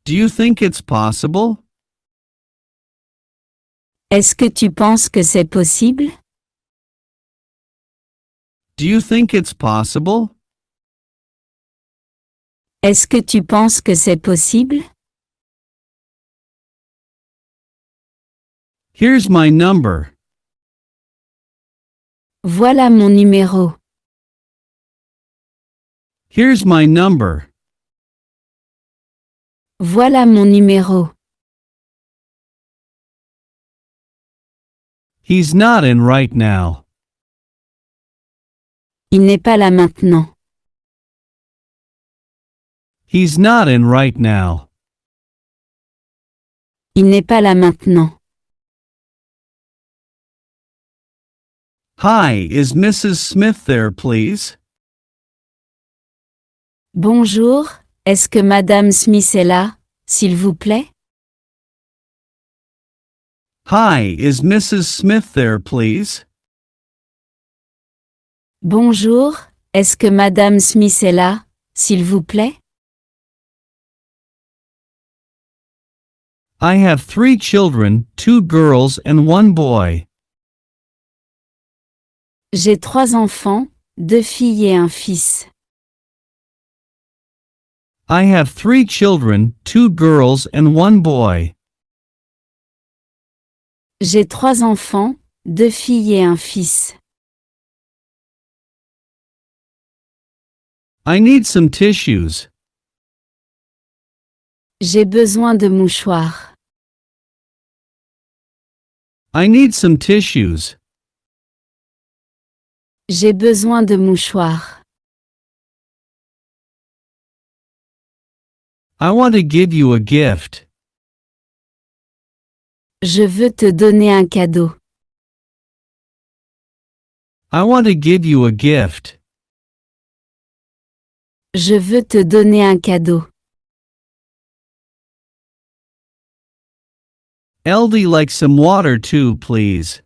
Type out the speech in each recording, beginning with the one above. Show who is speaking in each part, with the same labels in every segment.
Speaker 1: Do you think it's possible?
Speaker 2: Est-ce que tu penses que c'est possible?
Speaker 1: Do you think it's possible?
Speaker 2: Est-ce que tu penses que c'est possible?
Speaker 1: Here's my number.
Speaker 2: Voilà mon numéro.
Speaker 1: Here's my number.
Speaker 2: Voilà mon numéro.
Speaker 1: He's not in right now.
Speaker 2: Il n'est pas là maintenant.
Speaker 1: He's not in right now.
Speaker 2: Il n'est pas là maintenant.
Speaker 1: Hi, is Mrs. Smith there, please?
Speaker 2: Bonjour, est-ce que Madame Smith est là, s'il vous plaît?
Speaker 1: Hi, is Mrs. Smith there, please?
Speaker 2: Bonjour, est-ce que Madame Smith est là, s'il vous plaît?
Speaker 1: I have 3 children, 2 girls and 1 boy.
Speaker 2: J'ai 3 enfants, 2 filles et un fils.
Speaker 1: I have 3 children, 2 girls and 1 boy.
Speaker 2: J'ai 3 enfants, 2 filles et un fils.
Speaker 1: I need some tissues.
Speaker 2: J'ai besoin de mouchoirs.
Speaker 1: I need some tissues.
Speaker 2: J'ai besoin de mouchoirs.
Speaker 1: I want to give you a gift.
Speaker 2: Je veux te donner un cadeau.
Speaker 1: I want to give you a gift.
Speaker 2: Je veux te donner un cadeau.
Speaker 1: LD like some water too, please.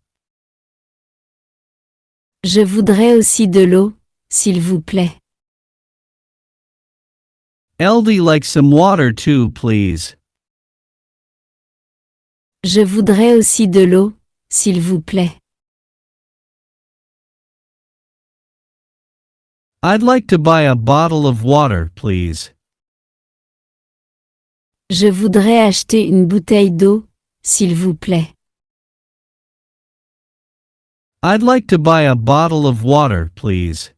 Speaker 2: Je voudrais aussi de l'eau, s'il vous plaît.
Speaker 1: LD like some water too, please.
Speaker 2: Je voudrais aussi de l'eau, s'il vous plaît.
Speaker 1: I'd like to buy a bottle of water, please.
Speaker 2: Je voudrais acheter une bouteille d'eau, s'il vous plaît.
Speaker 1: I'd like to buy a bottle of water, please.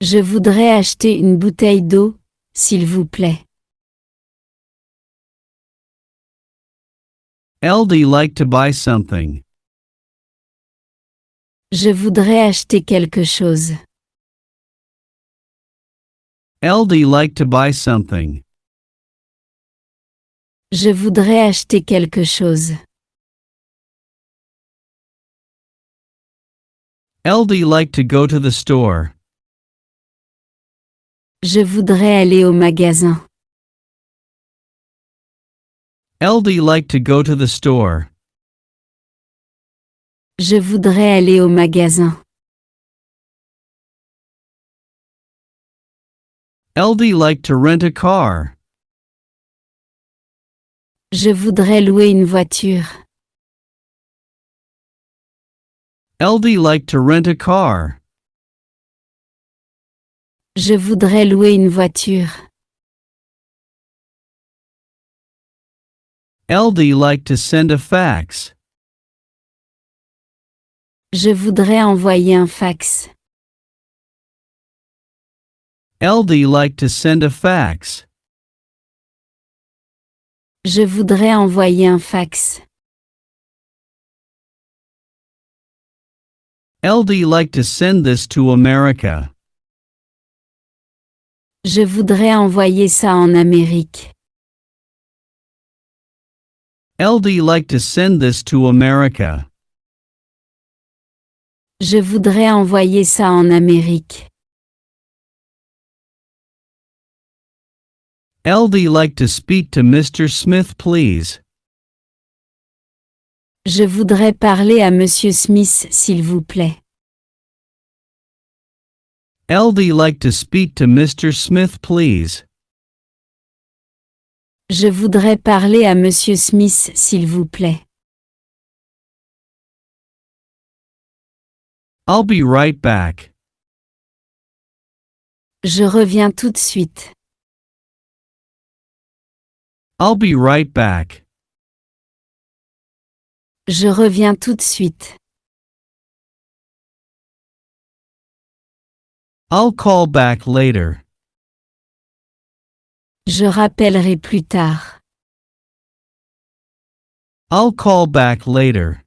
Speaker 2: Je voudrais acheter une bouteille d'eau, s'il vous plaît.
Speaker 1: LD like to buy something.
Speaker 2: Je voudrais acheter quelque chose.
Speaker 1: LD like to buy something.
Speaker 2: Je voudrais acheter quelque chose.
Speaker 1: LD like to go to the store.
Speaker 2: Je voudrais aller au magasin.
Speaker 1: LD like to go to the store.
Speaker 2: Je voudrais aller au magasin.
Speaker 1: LD like to rent a car.
Speaker 2: Je voudrais louer une voiture.
Speaker 1: LD like to rent a car.
Speaker 2: Je voudrais louer une voiture.
Speaker 1: LD like to send a fax.
Speaker 2: Je voudrais envoyer un fax.
Speaker 1: LD like to send a fax.
Speaker 2: Je voudrais envoyer un fax.
Speaker 1: LD like to send this to America.
Speaker 2: Je voudrais envoyer ça en Amérique.
Speaker 1: LD like to send this to America.
Speaker 2: Je voudrais envoyer ça en Amérique.
Speaker 1: LD like to speak to Mr. Smith, please.
Speaker 2: Je voudrais parler à Monsieur Smith, s'il vous plaît.
Speaker 1: LD like to speak to Mr. Smith, please.
Speaker 2: Je voudrais parler à Monsieur Smith, s'il vous plaît.
Speaker 1: I'll be right back.
Speaker 2: Je reviens tout de suite.
Speaker 1: I'll be right back.
Speaker 2: Je reviens tout de suite.
Speaker 1: I'll call back later.
Speaker 2: Je rappellerai plus tard.
Speaker 1: I'll call back later.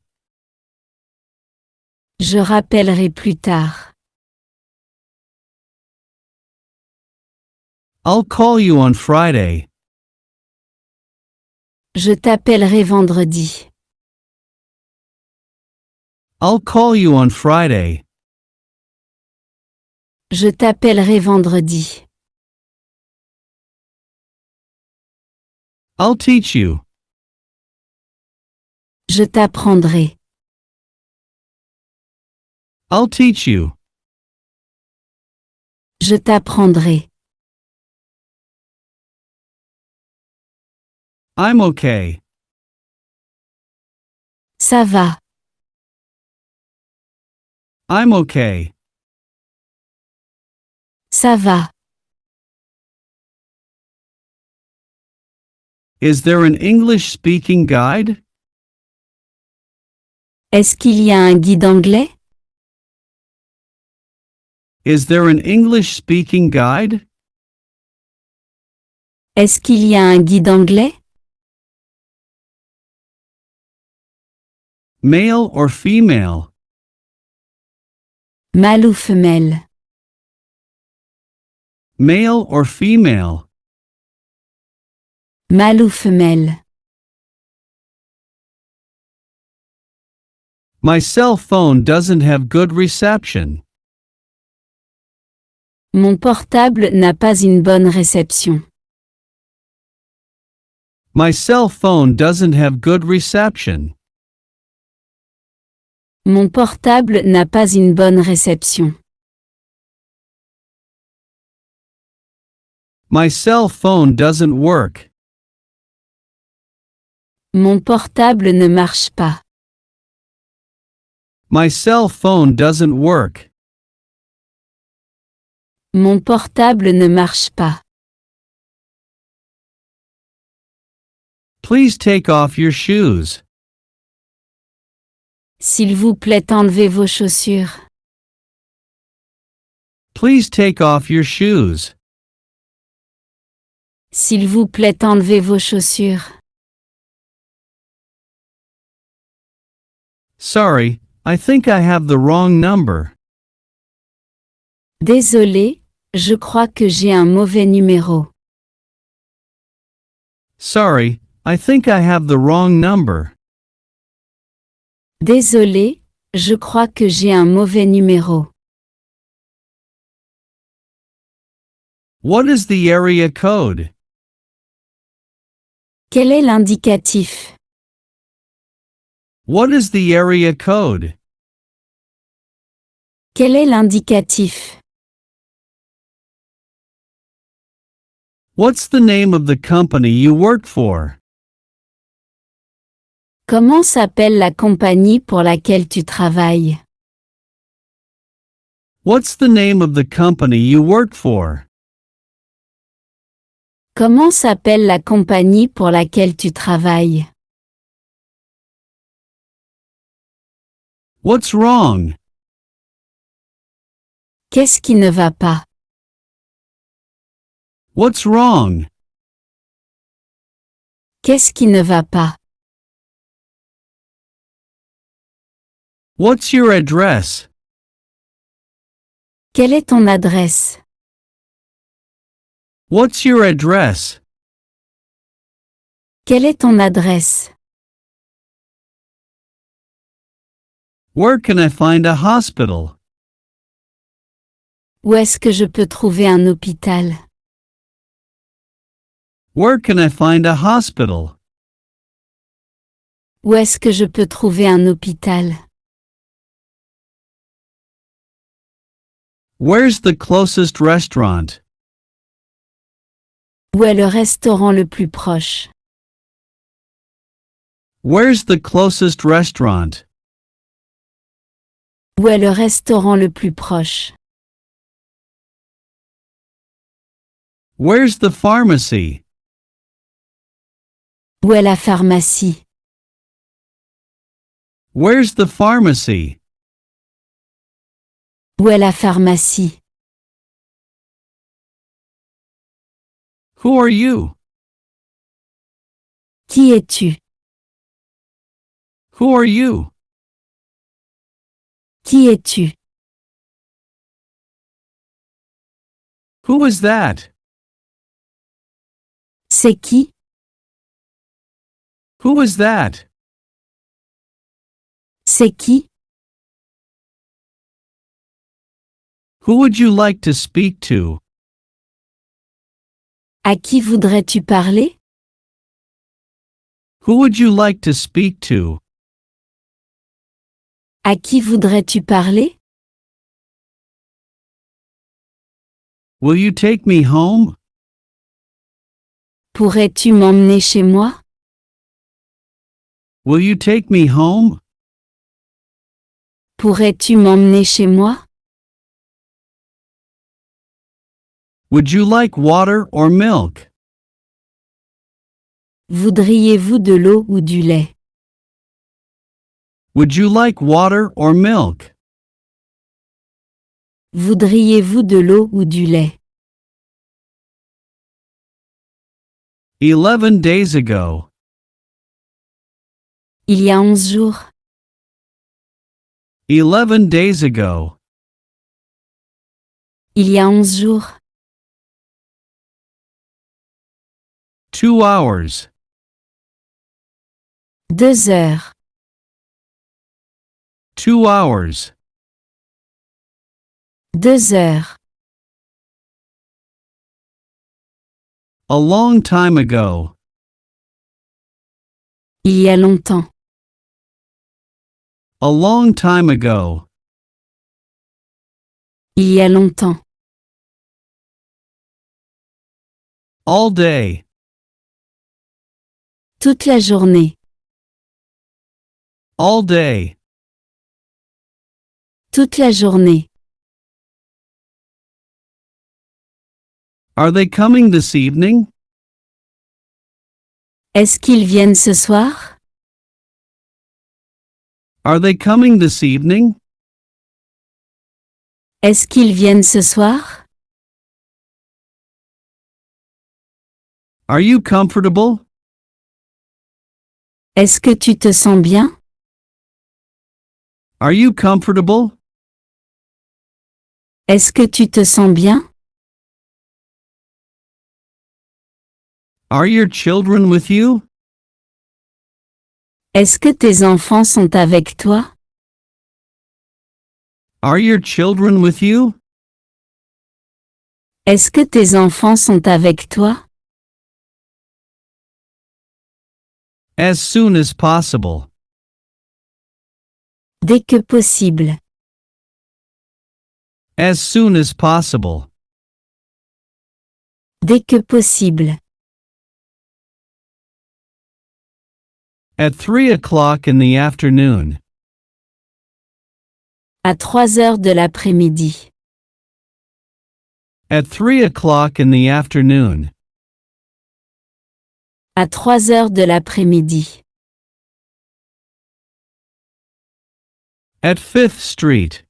Speaker 2: Je rappellerai plus tard.
Speaker 1: I'll call you on Friday.
Speaker 2: Je t'appellerai vendredi.
Speaker 1: I'll call you on Friday.
Speaker 2: Je t'appellerai vendredi.
Speaker 1: I'll teach you.
Speaker 2: Je t'apprendrai.
Speaker 1: I'll teach you.
Speaker 2: Je t'apprendrai.
Speaker 1: I'm okay.
Speaker 2: Ça va.
Speaker 1: I'm okay.
Speaker 2: Ça va.
Speaker 1: Is there an English-speaking guide?
Speaker 2: Est-ce qu'il y a un guide anglais?
Speaker 1: Is there an English-speaking guide?
Speaker 2: Est-ce qu'il y a un guide anglais?
Speaker 1: Male or female?
Speaker 2: Mâle ou femelle?
Speaker 1: Male or female?
Speaker 2: Mâle ou femelle?
Speaker 1: My cell phone doesn't have good reception.
Speaker 2: Mon portable n'a pas une bonne réception.
Speaker 1: My cell phone doesn't have good reception.
Speaker 2: Mon portable n'a pas une bonne réception.
Speaker 1: My cell phone doesn't work.
Speaker 2: Mon portable ne marche pas.
Speaker 1: My cell phone doesn't work.
Speaker 2: Mon portable ne marche pas.
Speaker 1: Please take off your shoes.
Speaker 2: S'il vous plaît, enlevez vos chaussures.
Speaker 1: Please take off your shoes.
Speaker 2: S'il vous plaît, enlevez vos chaussures.
Speaker 1: Sorry, I think I have the wrong number.
Speaker 2: Désolé, je crois que j'ai un mauvais numéro.
Speaker 1: Sorry, I think I have the wrong number.
Speaker 2: Désolé, je crois que j'ai un mauvais numéro.
Speaker 1: What is the area code?
Speaker 2: Quel est l'indicatif?
Speaker 1: What is the area code?
Speaker 2: Quel est l'indicatif?
Speaker 1: What's the name of the company you work for?
Speaker 2: Comment s'appelle la compagnie pour laquelle tu travailles?
Speaker 1: What's the name of the company you work for?
Speaker 2: Comment s'appelle la compagnie pour laquelle tu travailles?
Speaker 1: What's wrong?
Speaker 2: Qu'est-ce qui ne va pas?
Speaker 1: What's wrong?
Speaker 2: Qu'est-ce qui ne va pas?
Speaker 1: What's your address?
Speaker 2: Quelle est ton adresse?
Speaker 1: What's your address?
Speaker 2: Quelle est ton adresse?
Speaker 1: Where can I find a hospital?
Speaker 2: Où est-ce que je peux trouver un hôpital?
Speaker 1: Where can I find a hospital?
Speaker 2: Où est-ce que je peux trouver un hôpital?
Speaker 1: Where's the closest restaurant?
Speaker 2: Où est le restaurant le plus proche?
Speaker 1: Where's the closest restaurant?
Speaker 2: Où est le restaurant le plus proche?
Speaker 1: Where's the pharmacy?
Speaker 2: Où est la pharmacie?
Speaker 1: Where's the pharmacy?
Speaker 2: Où est la pharmacie?
Speaker 1: Who are you?
Speaker 2: Qui es-tu?
Speaker 1: Who are you?
Speaker 2: Qui es-tu?
Speaker 1: Who is that?
Speaker 2: C'est qui?
Speaker 1: Who is that?
Speaker 2: C'est qui?
Speaker 1: Who would you like to speak to?
Speaker 2: À qui voudrais-tu parler?
Speaker 1: Who would you like to speak to?
Speaker 2: À qui voudrais-tu parler?
Speaker 1: Will you take me home?
Speaker 2: Pourrais-tu m'emmener chez moi?
Speaker 1: Will you take me home?
Speaker 2: Pourrais-tu m'emmener chez moi?
Speaker 1: Would you like water or milk?
Speaker 2: Voudriez-vous de l'eau ou du lait?
Speaker 1: Would you like water or milk?
Speaker 2: Voudriez-vous de l'eau ou du lait?
Speaker 1: 11 days ago.
Speaker 2: Il y a 11 jours.
Speaker 1: 11 days ago.
Speaker 2: Il y a 11 jours.
Speaker 1: 2 hours.
Speaker 2: 2 heures.
Speaker 1: 2 hours.
Speaker 2: 2 heures.
Speaker 1: A long time ago.
Speaker 2: Il y a longtemps.
Speaker 1: A long time ago.
Speaker 2: Il y a longtemps.
Speaker 1: All day.
Speaker 2: Toute la journée.
Speaker 1: All day.
Speaker 2: Toute la journée.
Speaker 1: Are they coming this evening?
Speaker 2: Est-ce qu'ils viennent ce soir?
Speaker 1: Are they coming this evening?
Speaker 2: Est-ce qu'ils viennent ce soir?
Speaker 1: Are you comfortable?
Speaker 2: Est-ce que tu te sens bien?
Speaker 1: Are you comfortable?
Speaker 2: Est-ce que tu te sens bien?
Speaker 1: Are your children with you?
Speaker 2: Est-ce que tes enfants sont avec toi?
Speaker 1: Are your children with you?
Speaker 2: Est-ce que tes enfants sont avec toi?
Speaker 1: As soon as possible.
Speaker 2: Dès que possible.
Speaker 1: As soon as possible.
Speaker 2: Dès que possible.
Speaker 1: At 3 o'clock in the afternoon.
Speaker 2: À 3 heures de l'après-midi.
Speaker 1: At 3 o'clock in the afternoon.
Speaker 2: À 3 heures de l'après-midi.
Speaker 1: At 5th Street.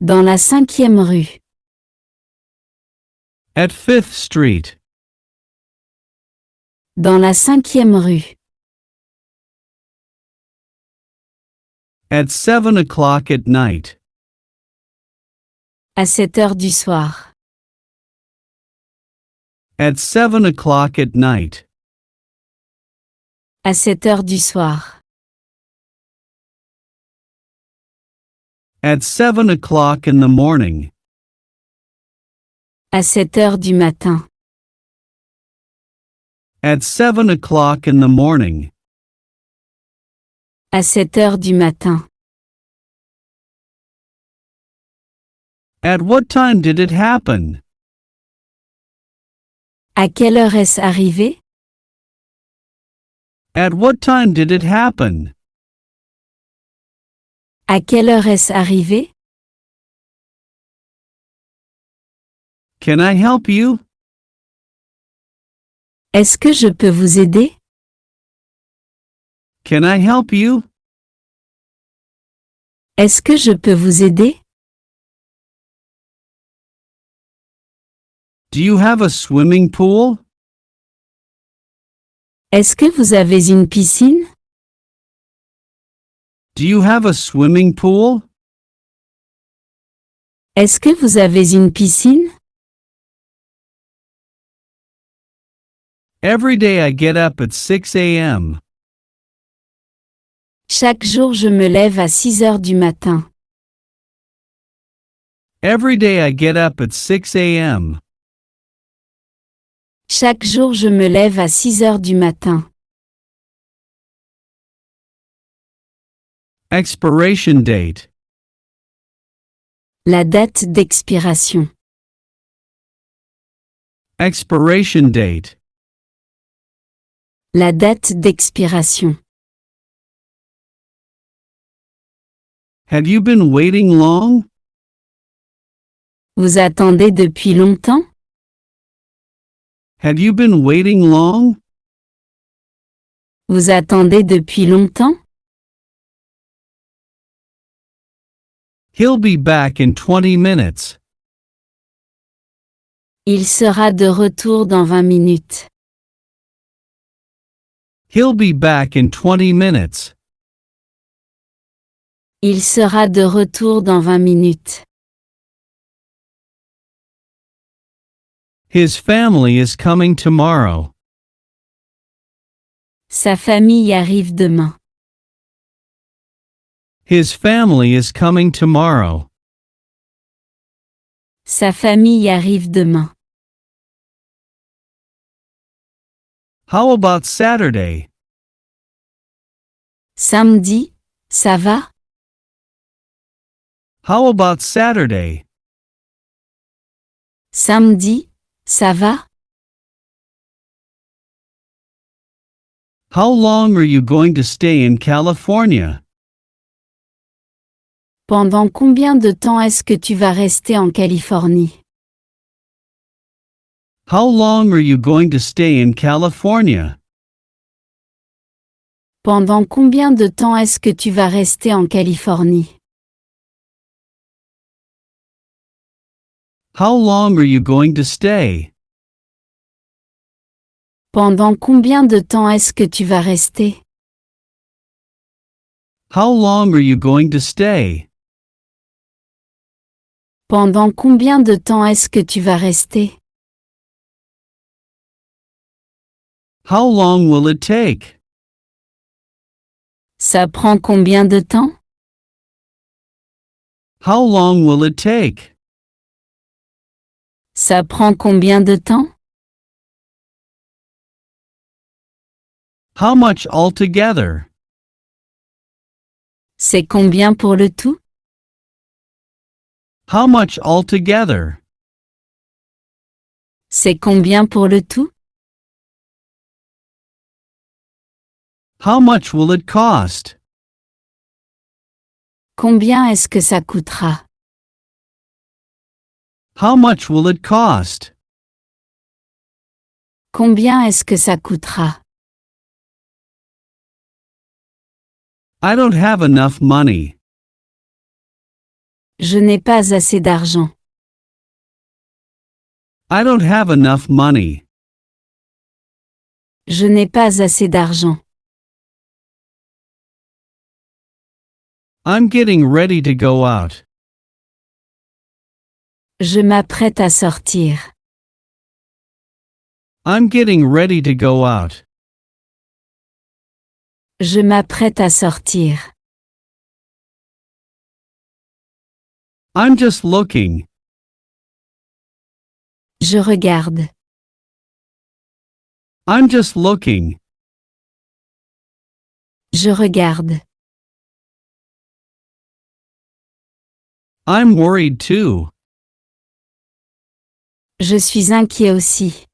Speaker 2: Dans la 5e rue.
Speaker 1: At 5th Street.
Speaker 2: Dans la 5e rue.
Speaker 1: At 7 o'clock at night.
Speaker 2: À 7 heures du soir.
Speaker 1: At 7 o'clock at night.
Speaker 2: À 7 heures du soir.
Speaker 1: At 7 o'clock in the morning.
Speaker 2: À 7 heures du matin.
Speaker 1: At 7 o'clock in the morning.
Speaker 2: À 7 heures du matin.
Speaker 1: At what time did it happen?
Speaker 2: À quelle heure est-ce arrivé?
Speaker 1: At what time did it happen?
Speaker 2: À quelle heure est-ce arrivé?
Speaker 1: Can I help you?
Speaker 2: Est-ce que je peux vous aider?
Speaker 1: Can I help you?
Speaker 2: Est-ce que je peux vous aider?
Speaker 1: Do you have a swimming pool?
Speaker 2: Est-ce que vous avez une piscine?
Speaker 1: Do you have a swimming pool?
Speaker 2: Est-ce que vous avez une piscine?
Speaker 1: Every day I get up at 6 a.m.
Speaker 2: Chaque jour je me lève à 6 heures du matin.
Speaker 1: Every day I get up at 6 a.m.
Speaker 2: Chaque jour je me lève à 6 heures du matin.
Speaker 1: Expiration date.
Speaker 2: La date d'expiration.
Speaker 1: Expiration date.
Speaker 2: La date d'expiration.
Speaker 1: Have you been waiting long?
Speaker 2: Vous attendez depuis longtemps?
Speaker 1: Have you been waiting long?
Speaker 2: Vous attendez depuis longtemps?
Speaker 1: He'll be back in 20 minutes.
Speaker 2: Il sera de retour dans 20 minutes.
Speaker 1: He'll be back in 20 minutes.
Speaker 2: Il sera de retour dans 20 minutes.
Speaker 1: His family is coming tomorrow.
Speaker 2: Sa famille arrive demain.
Speaker 1: His family is coming tomorrow.
Speaker 2: Sa famille arrive demain.
Speaker 1: How about Saturday?
Speaker 2: Samedi, ça va?
Speaker 1: How about Saturday?
Speaker 2: Samedi, ça va?
Speaker 1: How long are you going to stay in California?
Speaker 2: Pendant combien de temps est-ce que tu vas rester en Californie?
Speaker 1: How long are you going to stay in California?
Speaker 2: Pendant combien de temps est-ce que tu vas rester en Californie?
Speaker 1: How long are you going to stay?
Speaker 2: Pendant combien de temps est-ce que tu vas rester?
Speaker 1: How long are you going to stay?
Speaker 2: Pendant combien de temps est-ce que tu vas rester?
Speaker 1: How long will it take?
Speaker 2: Ça prend combien de temps?
Speaker 1: How long will it take?
Speaker 2: Ça prend combien de temps?
Speaker 1: How much altogether?
Speaker 2: C'est combien pour le tout?
Speaker 1: How much altogether?
Speaker 2: C'est combien pour le tout?
Speaker 1: How much will it cost?
Speaker 2: Combien est-ce que ça coûtera?
Speaker 1: How much will it cost?
Speaker 2: Combien est-ce que ça coûtera?
Speaker 1: I don't have enough money.
Speaker 2: Je n'ai pas assez d'argent.
Speaker 1: I don't have enough money.
Speaker 2: Je n'ai pas assez d'argent.
Speaker 1: I'm getting ready to go out.
Speaker 2: Je m'apprête à sortir.
Speaker 1: I'm getting ready to go out.
Speaker 2: Je m'apprête à sortir.
Speaker 1: I'm just looking.
Speaker 2: Je regarde.
Speaker 1: I'm just looking.
Speaker 2: Je regarde.
Speaker 1: I'm worried too.
Speaker 2: Je suis inquiet aussi.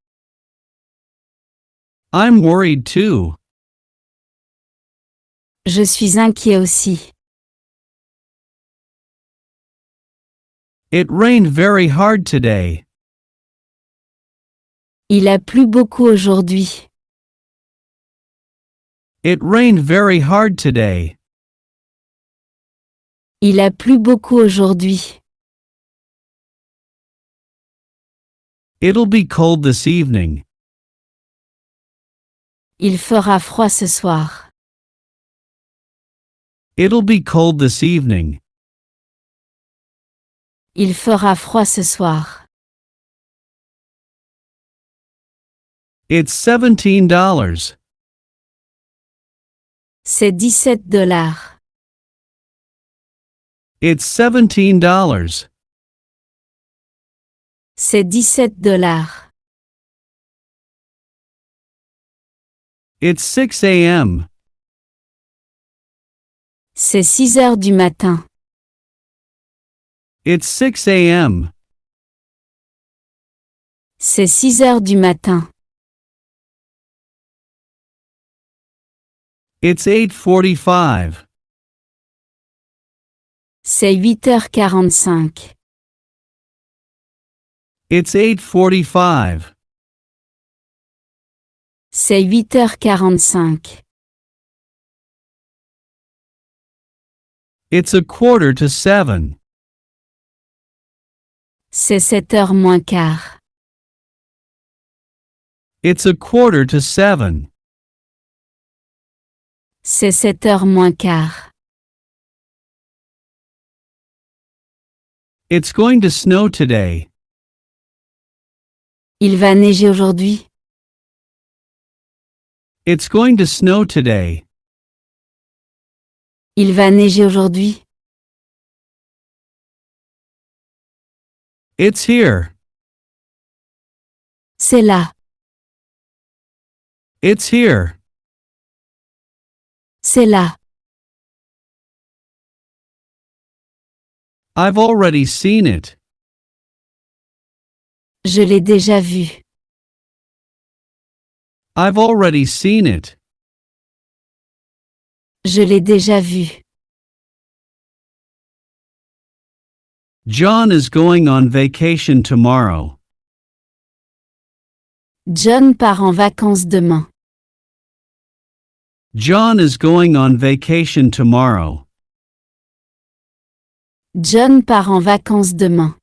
Speaker 1: I'm worried too.
Speaker 2: Je suis inquiet aussi.
Speaker 1: It rained very hard today.
Speaker 2: Il a plu beaucoup aujourd'hui.
Speaker 1: It rained very hard today.
Speaker 2: Il a plu beaucoup aujourd'hui.
Speaker 1: It'll be cold this evening.
Speaker 2: Il fera froid ce soir.
Speaker 1: It'll be cold this evening.
Speaker 2: Il fera froid ce soir.
Speaker 1: It's $17.
Speaker 2: C'est $17.
Speaker 1: It's $17.
Speaker 2: C'est $17.
Speaker 1: It's 6 a.m.
Speaker 2: C'est 6 heures du matin.
Speaker 1: It's 6 a.m.
Speaker 2: C'est 6 heures du matin.
Speaker 1: It's 8:45.
Speaker 2: C'est 8h45.
Speaker 1: It's 8:45.
Speaker 2: C'est 8h45.
Speaker 1: It's 6:45.
Speaker 2: C'est 7h moins quart.
Speaker 1: It's 6:45.
Speaker 2: C'est 7h moins quart.
Speaker 1: It's going to snow today.
Speaker 2: Il va neiger aujourd'hui.
Speaker 1: It's going to snow today.
Speaker 2: Il va neiger aujourd'hui.
Speaker 1: It's here.
Speaker 2: C'est là.
Speaker 1: It's here.
Speaker 2: C'est là.
Speaker 1: I've already seen it.
Speaker 2: Je l'ai déjà vu.
Speaker 1: I've already seen it.
Speaker 2: Je l'ai déjà vu.
Speaker 1: John is going on vacation tomorrow.
Speaker 2: John part en vacances demain.
Speaker 1: John is going on vacation tomorrow.
Speaker 2: John part en vacances demain.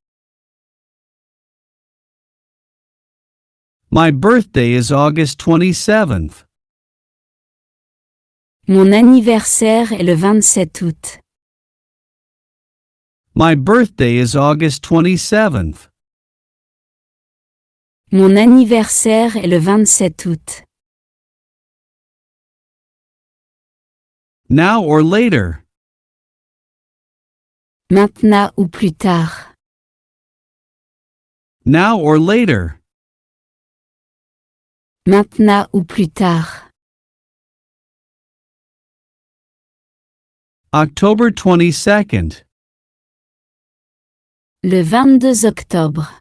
Speaker 1: My birthday is August 27th.
Speaker 2: Mon anniversaire est le 27 août.
Speaker 1: My birthday is August 27th.
Speaker 2: Mon anniversaire est le 27 août.
Speaker 1: Now or later.
Speaker 2: Maintenant ou plus tard.
Speaker 1: Now or later.
Speaker 2: Maintenant ou plus tard.
Speaker 1: October 22nd.
Speaker 2: Le 22 octobre.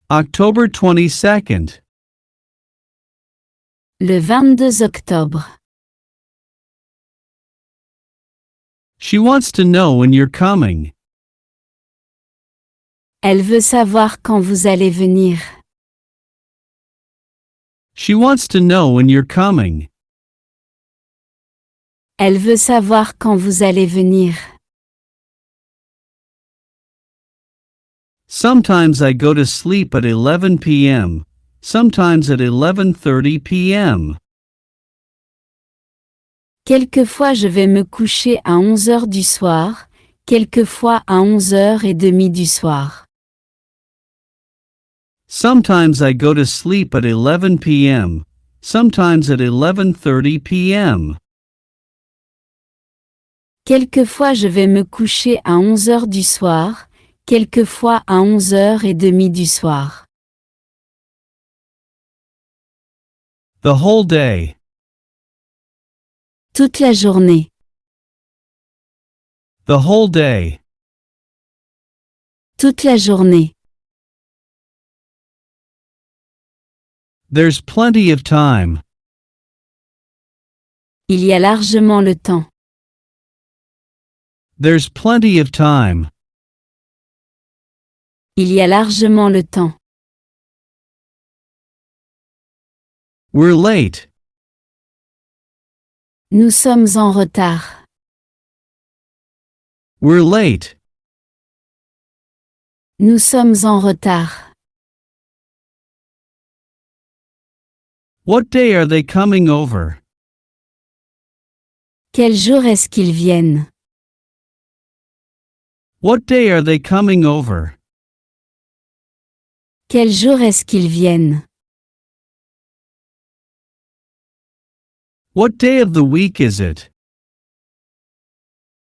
Speaker 1: October 22nd.
Speaker 2: Le 22 octobre.
Speaker 1: She wants to know when you're coming.
Speaker 2: Elle veut savoir quand vous allez venir.
Speaker 1: She wants to know when you're coming.
Speaker 2: Elle veut savoir quand vous allez venir.
Speaker 1: Sometimes I go to sleep at 11 p.m., sometimes at 11:30 p.m.
Speaker 2: Quelquefois je vais me coucher à 11 heures du soir, quelquefois à 11h30 du soir.
Speaker 1: Sometimes I go to sleep at 11 p.m., sometimes at 11:30 p.m.
Speaker 2: Quelquefois je vais me coucher à 11 heures du soir, quelquefois à 11h30 du soir.
Speaker 1: The whole day.
Speaker 2: Toute la journée.
Speaker 1: The whole day.
Speaker 2: Toute la journée.
Speaker 1: There's plenty of time.
Speaker 2: Il y a largement le temps.
Speaker 1: There's plenty of time.
Speaker 2: Il y a largement le temps.
Speaker 1: We're late.
Speaker 2: Nous sommes en retard.
Speaker 1: We're late.
Speaker 2: Nous sommes en retard.
Speaker 1: What day are they coming over?
Speaker 2: Quel jour est-ce qu'ils viennent?
Speaker 1: What day are they coming over?
Speaker 2: Quel jour est-ce qu'ils viennent?
Speaker 1: What day of the week is it?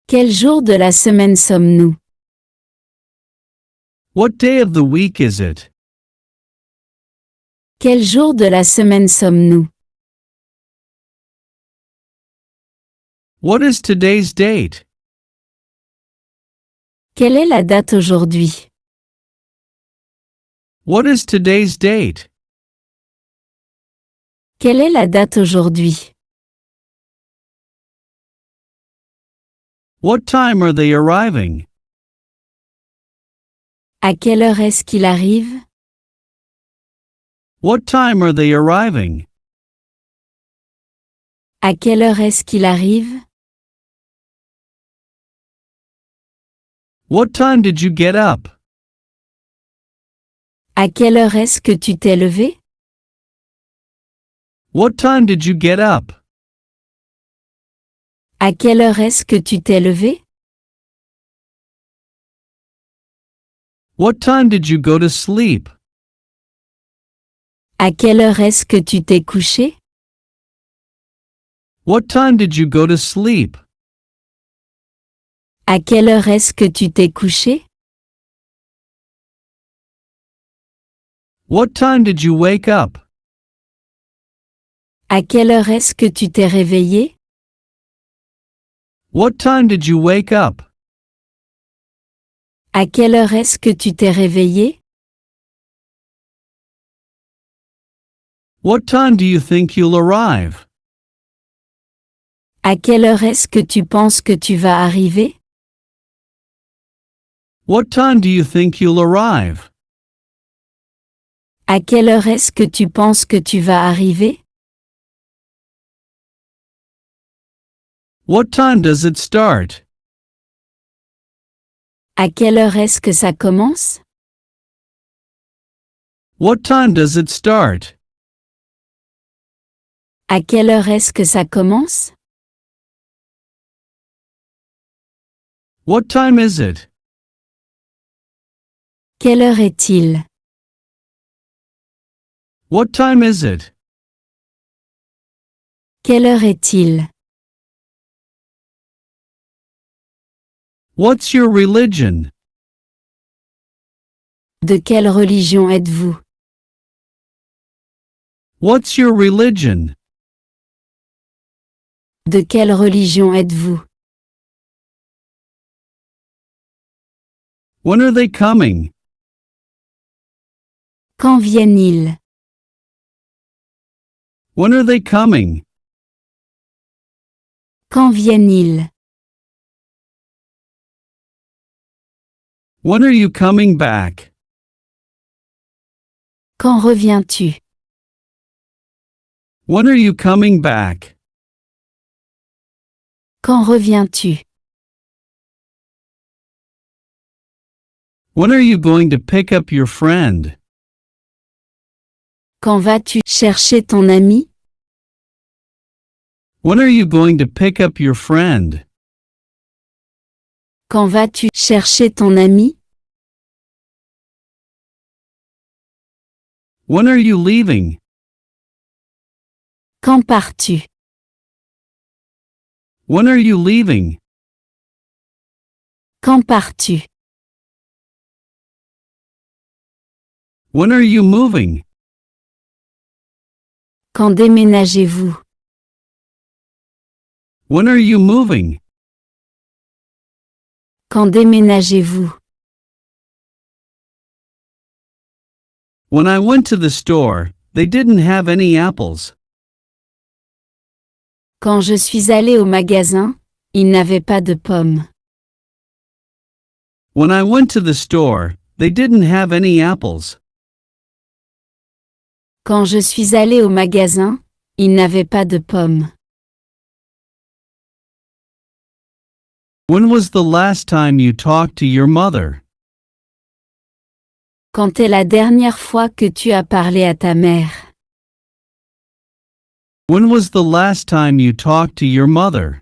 Speaker 2: Quel jour de la semaine sommes-nous?
Speaker 1: What day of the week is it?
Speaker 2: Quel jour de la semaine sommes-nous?
Speaker 1: What is today's date?
Speaker 2: Quelle est la date aujourd'hui?
Speaker 1: What is today's date?
Speaker 2: Quelle est la date aujourd'hui?
Speaker 1: What time are they arriving?
Speaker 2: À quelle heure est-ce qu'il arrive?
Speaker 1: What time are they arriving?
Speaker 2: À quelle heure est-ce qu'il arrive?
Speaker 1: What time did you get up?
Speaker 2: À quelle heure est-ce que tu t'es levé?
Speaker 1: What time did you get up?
Speaker 2: À quelle heure est-ce que tu t'es levé?
Speaker 1: What time did you go to sleep?
Speaker 2: À quelle heure est-ce que tu t'es couché?
Speaker 1: What time did you go to sleep?
Speaker 2: À quelle heure est-ce que tu t'es couché?
Speaker 1: What time did you wake up?
Speaker 2: À quelle heure est-ce que tu t'es réveillé?
Speaker 1: What time did you wake up?
Speaker 2: À quelle heure est-ce que tu t'es réveillé?
Speaker 1: What time do you think you'll arrive?
Speaker 2: À quelle heure est-ce que tu penses que tu vas arriver?
Speaker 1: What time do you think you'll arrive?
Speaker 2: À quelle heure est-ce que tu penses que tu vas arriver?
Speaker 1: What time does it start?
Speaker 2: À quelle heure est-ce que ça commence?
Speaker 1: What time does it start?
Speaker 2: À quelle heure est-ce que ça commence?
Speaker 1: What time is it?
Speaker 2: Quelle heure est-il?
Speaker 1: What time is it?
Speaker 2: Quelle heure est-il?
Speaker 1: What's your religion?
Speaker 2: De quelle religion êtes-vous?
Speaker 1: What's your religion?
Speaker 2: De quelle religion êtes-vous?
Speaker 1: When are they coming?
Speaker 2: Quand viennent-ils?
Speaker 1: When are they coming?
Speaker 2: Quand viennent-ils?
Speaker 1: When are you coming back?
Speaker 2: Quand reviens-tu?
Speaker 1: When are you coming back?
Speaker 2: Quand reviens-tu?
Speaker 1: When are you going to pick up your friend?
Speaker 2: Quand vas-tu chercher ton ami?
Speaker 1: When are you going to pick up your friend?
Speaker 2: Quand vas-tu chercher ton ami?
Speaker 1: When are you leaving?
Speaker 2: Quand pars-tu?
Speaker 1: When are you leaving?
Speaker 2: Quand pars-tu?
Speaker 1: When are you moving?
Speaker 2: Quand déménagez-vous?
Speaker 1: When are you moving?
Speaker 2: Quand déménagez-vous?
Speaker 1: When I went to the store, they didn't have any apples.
Speaker 2: Quand je suis allé au magasin, ils n'avaient pas de pommes.
Speaker 1: When I went to the store, they didn't have any apples.
Speaker 2: Quand je suis allé au magasin, ils n'avaient pas de pommes.
Speaker 1: When was the last time you talked to your mother?
Speaker 2: Quand est la dernière fois que tu as parlé à ta mère?
Speaker 1: When was the last time you talked to your mother?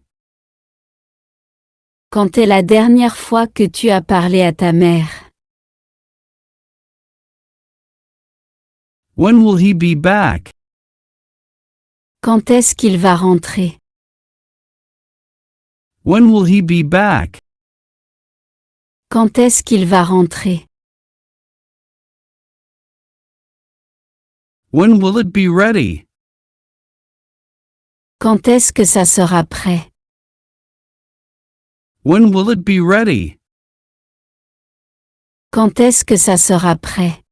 Speaker 2: Quand est la dernière fois que tu as parlé à ta mère?
Speaker 1: When will he be back?
Speaker 2: Quand est-ce qu'il va rentrer?
Speaker 1: When will he be back?
Speaker 2: Quand est-ce qu'il va rentrer?
Speaker 1: When will it be ready?
Speaker 2: Quand est-ce que ça sera prêt?
Speaker 1: When will it be ready?
Speaker 2: Quand est-ce que ça sera prêt?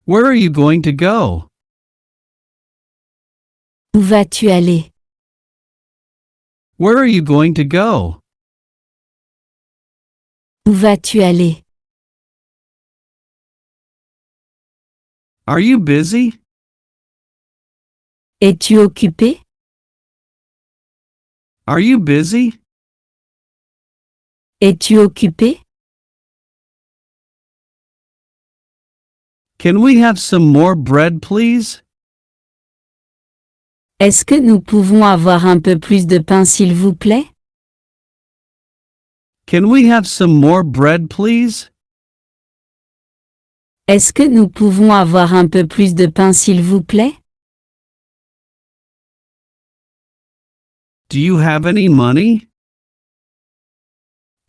Speaker 1: Where are you going to go?
Speaker 2: Où vas-tu aller?
Speaker 1: Where are you going to go?
Speaker 2: Où vas-tu aller?
Speaker 1: Are you busy?
Speaker 2: Es-tu occupé?
Speaker 1: Are you busy?
Speaker 2: Es-tu occupé?
Speaker 1: Can we have some more bread, please?
Speaker 2: Est-ce que nous pouvons avoir un peu plus de pain s'il vous plaît?
Speaker 1: Can we have some more bread, please?
Speaker 2: Est-ce que nous pouvons avoir un peu plus de pain s'il vous plaît?
Speaker 1: Do you have any money?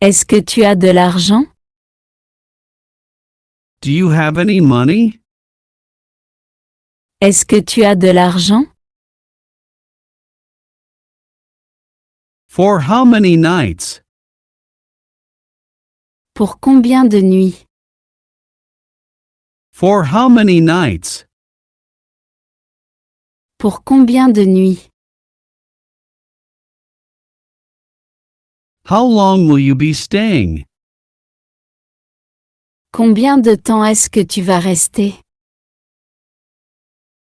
Speaker 2: Est-ce que tu as de l'argent?
Speaker 1: Do you have any money?
Speaker 2: Est-ce que tu as de l'argent?
Speaker 1: For how many nights?
Speaker 2: Pour combien de nuits?
Speaker 1: For how many nights?
Speaker 2: Pour combien de nuits?
Speaker 1: How long will you be staying?
Speaker 2: Combien de temps est-ce que tu vas rester?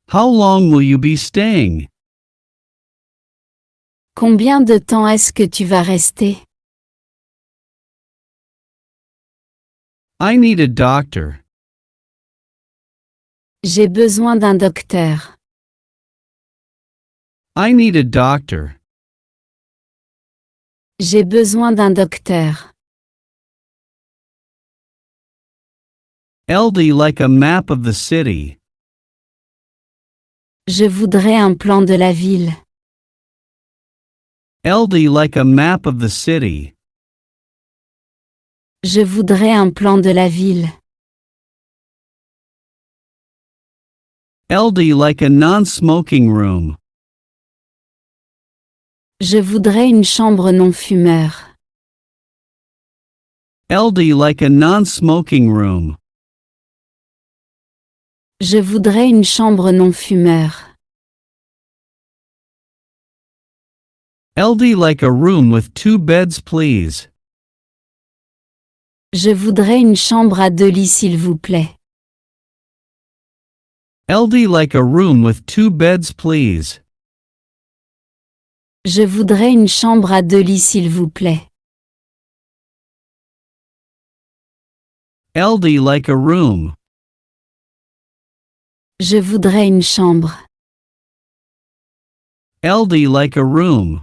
Speaker 1: How long will you be staying?
Speaker 2: Combien de temps est-ce que tu vas rester?
Speaker 1: I need a doctor.
Speaker 2: J'ai besoin d'un docteur.
Speaker 1: I need a doctor.
Speaker 2: J'ai besoin d'un docteur.
Speaker 1: LD like a map of the city.
Speaker 2: Je voudrais un plan de la ville.
Speaker 1: LD like a map of the city.
Speaker 2: Je voudrais un plan de la ville.
Speaker 1: LD like a non-smoking room.
Speaker 2: Je voudrais une chambre non-fumeur.
Speaker 1: LD like a non-smoking room.
Speaker 2: Je voudrais une chambre non-fumeur.
Speaker 1: LD like a room with 2 beds, please.
Speaker 2: Je voudrais une chambre à 2 lits s'il vous plaît.
Speaker 1: LD like a room with 2 beds, please.
Speaker 2: Je voudrais une chambre à 2 lits s'il vous plaît.
Speaker 1: LD like a room.
Speaker 2: Je voudrais une chambre.
Speaker 1: LD like a room.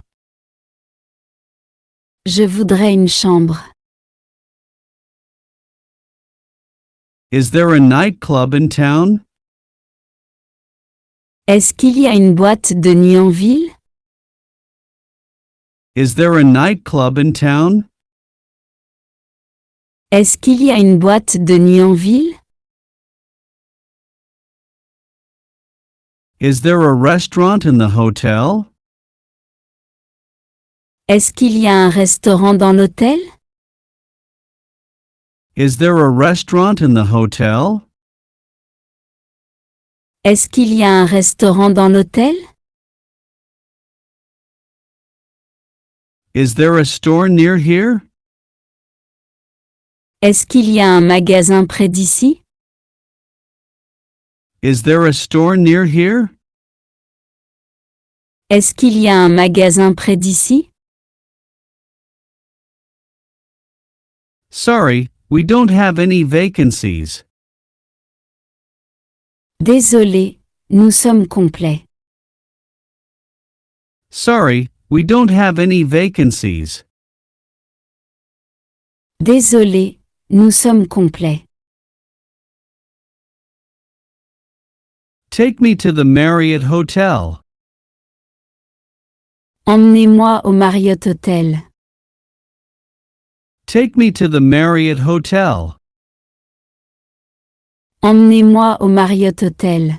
Speaker 2: Je voudrais une chambre.
Speaker 1: Is there a nightclub in town?
Speaker 2: Est-ce qu'il y a une boîte de nuit en ville?
Speaker 1: Is there a nightclub in town?
Speaker 2: Est-ce qu'il y a une boîte de nuit en ville?
Speaker 1: Is there a restaurant in the hotel?
Speaker 2: Est-ce qu'il y a un restaurant dans l'hôtel?
Speaker 1: Is there a restaurant in the hotel?
Speaker 2: Est-ce qu'il y a un restaurant dans l'hôtel?
Speaker 1: Is there a store near here?
Speaker 2: Est-ce qu'il y a un magasin près d'ici?
Speaker 1: Is there a store near here?
Speaker 2: Est-ce qu'il y a un magasin près d'ici?
Speaker 1: Sorry, we don't have any vacancies.
Speaker 2: Désolé, nous sommes complets.
Speaker 1: Sorry, we don't have any vacancies.
Speaker 2: Désolé, nous sommes complets.
Speaker 1: Take me to the Marriott Hotel.
Speaker 2: Emmenez-moi au Marriott Hotel.
Speaker 1: Take me to the Marriott Hotel.
Speaker 2: Emmenez-moi au Marriott Hotel.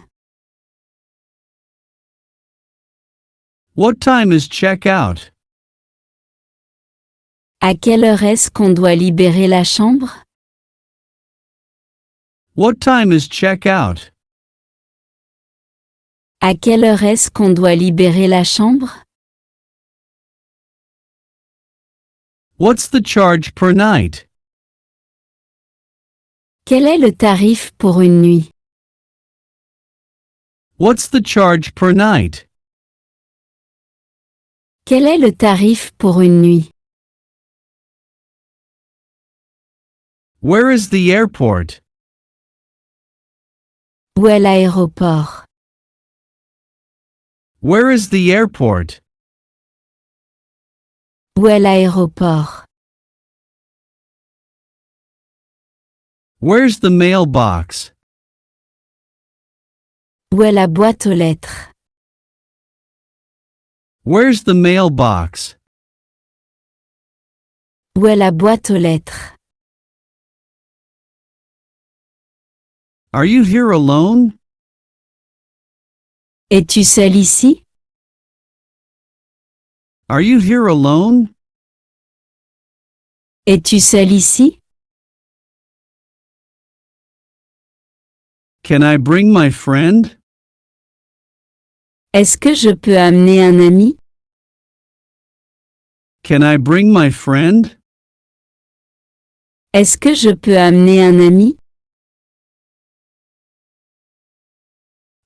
Speaker 1: What time is check-out?
Speaker 2: À quelle heure est-ce qu'on doit libérer la chambre?
Speaker 1: What time is check-out?
Speaker 2: À quelle heure est-ce qu'on doit libérer la chambre?
Speaker 1: What's the charge per night?
Speaker 2: Quel est le tarif pour une nuit?
Speaker 1: What's the charge per night?
Speaker 2: Quel est le tarif pour une nuit?
Speaker 1: Where is the airport?
Speaker 2: Où est l'aéroport?
Speaker 1: Where is the airport?
Speaker 2: Où est l'aéroport?
Speaker 1: Where's the mailbox?
Speaker 2: Où est la boîte aux lettres?
Speaker 1: Where's the mailbox?
Speaker 2: Où est la boîte aux lettres?
Speaker 1: Are you here alone?
Speaker 2: Es-tu seul ici?
Speaker 1: Are you here alone?
Speaker 2: Es-tu seul ici?
Speaker 1: Can I bring my friend?
Speaker 2: Est-ce que je peux amener un ami?
Speaker 1: Can I bring my friend?
Speaker 2: Est-ce que je peux amener un ami?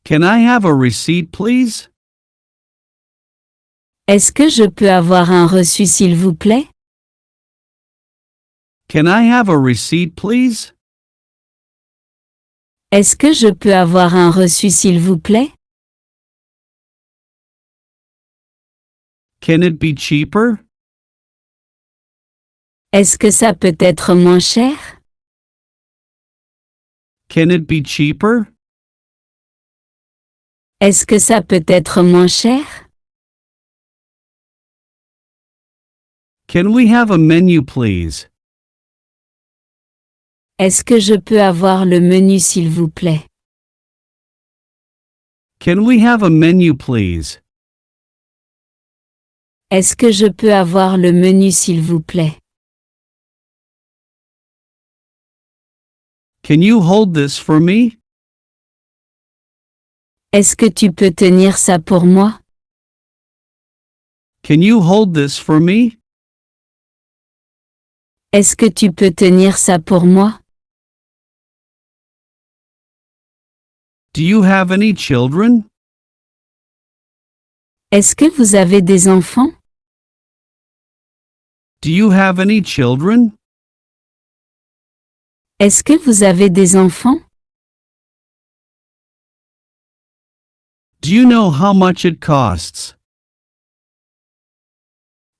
Speaker 1: Can I have a receipt, please?
Speaker 2: Est-ce que je peux avoir un reçu s'il vous plaît?
Speaker 1: Can I have a receipt, please?
Speaker 2: Est-ce que je peux avoir un reçu s'il vous plaît?
Speaker 1: Can it be cheaper?
Speaker 2: Est-ce que ça peut être moins cher?
Speaker 1: Can it be cheaper?
Speaker 2: Est-ce que ça peut être moins cher?
Speaker 1: Can we have a menu, please?
Speaker 2: Est-ce que je peux avoir le menu s'il vous plaît?
Speaker 1: Can we have a menu, please?
Speaker 2: Est-ce que je peux avoir le menu s'il vous plaît?
Speaker 1: Can you hold this for me?
Speaker 2: Est-ce que tu peux tenir ça pour moi?
Speaker 1: Can you hold this for me?
Speaker 2: Est-ce que tu peux tenir ça pour moi?
Speaker 1: Do you have any children?
Speaker 2: Est-ce que vous avez des enfants?
Speaker 1: Do you have any children?
Speaker 2: Est-ce que vous avez des enfants?
Speaker 1: Do you know how much it costs?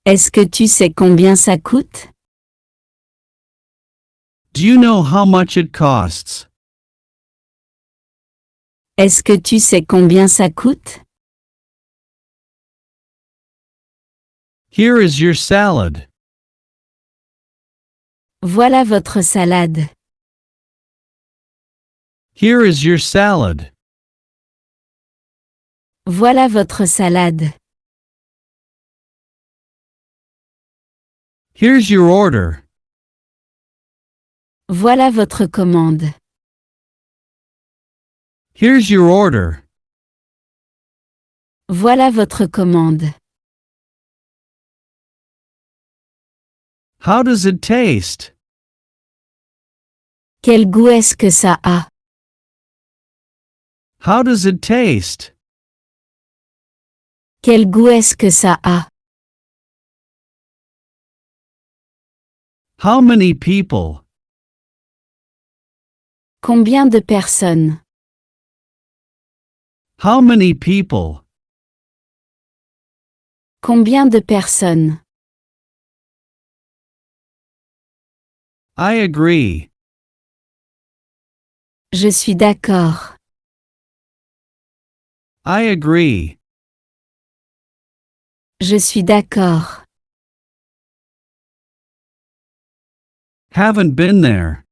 Speaker 2: Est-ce que tu sais combien ça coûte?
Speaker 1: Do you know how much it costs?
Speaker 2: Est-ce que tu sais combien ça coûte?
Speaker 1: Here is your salad.
Speaker 2: Voilà votre salade.
Speaker 1: Here is your salad.
Speaker 2: Voilà votre salade.
Speaker 1: Here's your order.
Speaker 2: Voilà votre commande.
Speaker 1: Here's your order.
Speaker 2: Voilà votre commande.
Speaker 1: How does it taste?
Speaker 2: Quel goût est-ce que ça a?
Speaker 1: How does it taste?
Speaker 2: Quel goût est-ce que ça a?
Speaker 1: How many people?
Speaker 2: Combien de personnes?
Speaker 1: How many people?
Speaker 2: Combien de personnes?
Speaker 1: I agree.
Speaker 2: Je suis d'accord.
Speaker 1: I agree.
Speaker 2: Je suis d'accord.
Speaker 1: Haven't been there.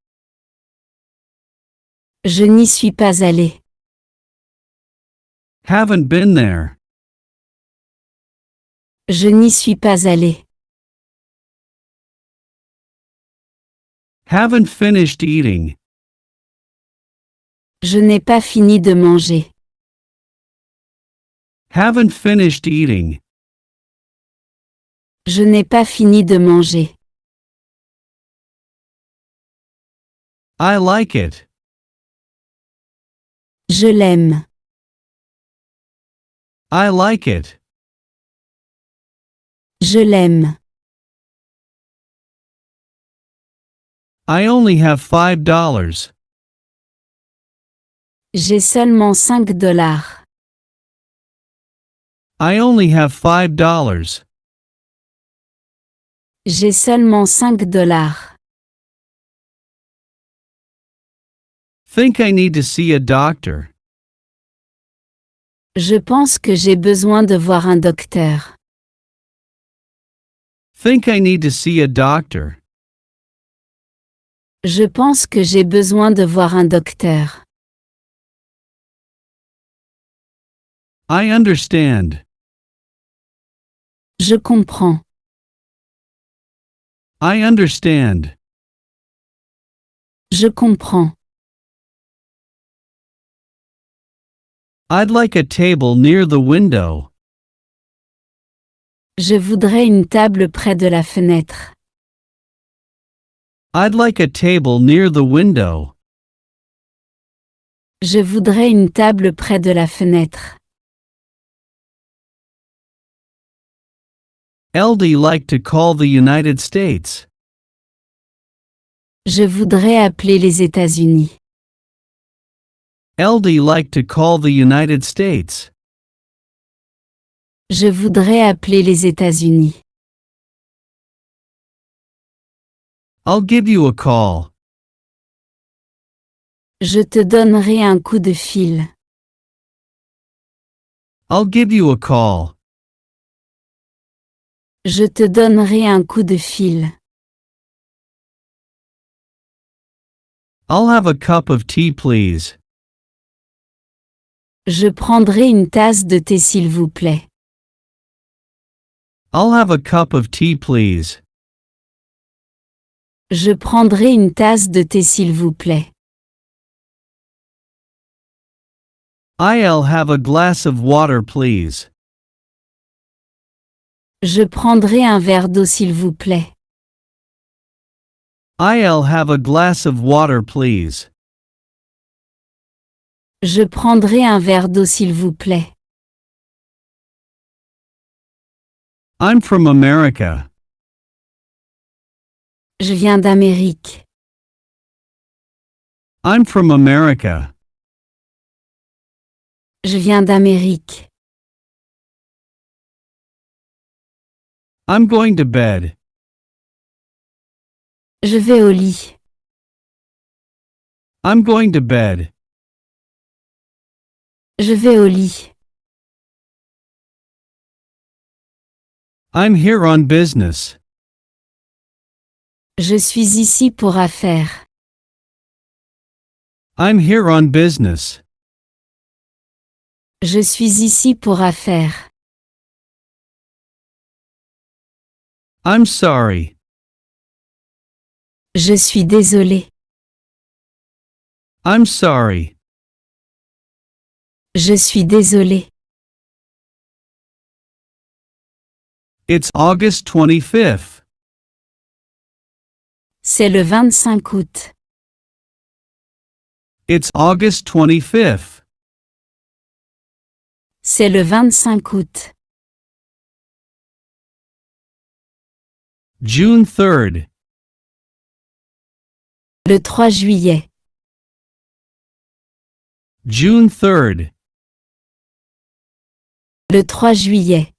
Speaker 2: Je n'y suis pas allé.
Speaker 1: Haven't been there.
Speaker 2: Je n'y suis pas allé.
Speaker 1: Haven't finished eating.
Speaker 2: Je n'ai pas fini de manger.
Speaker 1: Haven't finished eating.
Speaker 2: Je n'ai pas fini de manger.
Speaker 1: I like it.
Speaker 2: Je l'aime.
Speaker 1: I like it.
Speaker 2: Je l'aime.
Speaker 1: I only have $5.
Speaker 2: J'ai seulement $5.
Speaker 1: I only have $5.
Speaker 2: J'ai seulement $5.
Speaker 1: Think I need to see a doctor.
Speaker 2: Je pense que j'ai besoin de voir un docteur.
Speaker 1: Think I need to see a doctor.
Speaker 2: Je pense que j'ai besoin de voir un docteur.
Speaker 1: I understand.
Speaker 2: Je comprends.
Speaker 1: I understand.
Speaker 2: Je comprends.
Speaker 1: I'd like a table near the window.
Speaker 2: Je voudrais une table près de la fenêtre.
Speaker 1: I'd like a table near the window.
Speaker 2: Je voudrais une table près de la fenêtre.
Speaker 1: LD like to call the United States.
Speaker 2: Je voudrais appeler les États-Unis.
Speaker 1: LD like to call the United States.
Speaker 2: Je voudrais appeler les États-Unis.
Speaker 1: I'll give you a call.
Speaker 2: Je te donnerai un coup de fil.
Speaker 1: I'll give you a call.
Speaker 2: Je te donnerai un coup de fil.
Speaker 1: I'll have a cup of tea, please.
Speaker 2: Je prendrai une tasse de thé s'il vous plaît.
Speaker 1: I'll have a cup of tea, please.
Speaker 2: Je prendrai une tasse de thé s'il vous plaît.
Speaker 1: I'll have a glass of water, please.
Speaker 2: Je prendrai un verre d'eau s'il vous plaît.
Speaker 1: I'll have a glass of water, please.
Speaker 2: Je prendrai un verre d'eau s'il vous plaît.
Speaker 1: I'm from America.
Speaker 2: Je viens d'Amérique.
Speaker 1: I'm from America.
Speaker 2: Je viens d'Amérique.
Speaker 1: I'm going to bed.
Speaker 2: Je vais au lit.
Speaker 1: I'm going to bed.
Speaker 2: Je vais au lit.
Speaker 1: I'm here on business.
Speaker 2: Je suis ici pour affaires.
Speaker 1: I'm here on business.
Speaker 2: Je suis ici pour affaires.
Speaker 1: I'm sorry.
Speaker 2: Je suis désolé.
Speaker 1: I'm sorry.
Speaker 2: Je suis désolé.
Speaker 1: It's August 25th.
Speaker 2: C'est le 25 août.
Speaker 1: It's August 25th.
Speaker 2: C'est le 25 août.
Speaker 1: June 3rd.
Speaker 2: Le 3 juillet.
Speaker 1: June 3rd.
Speaker 2: Le 3 juillet.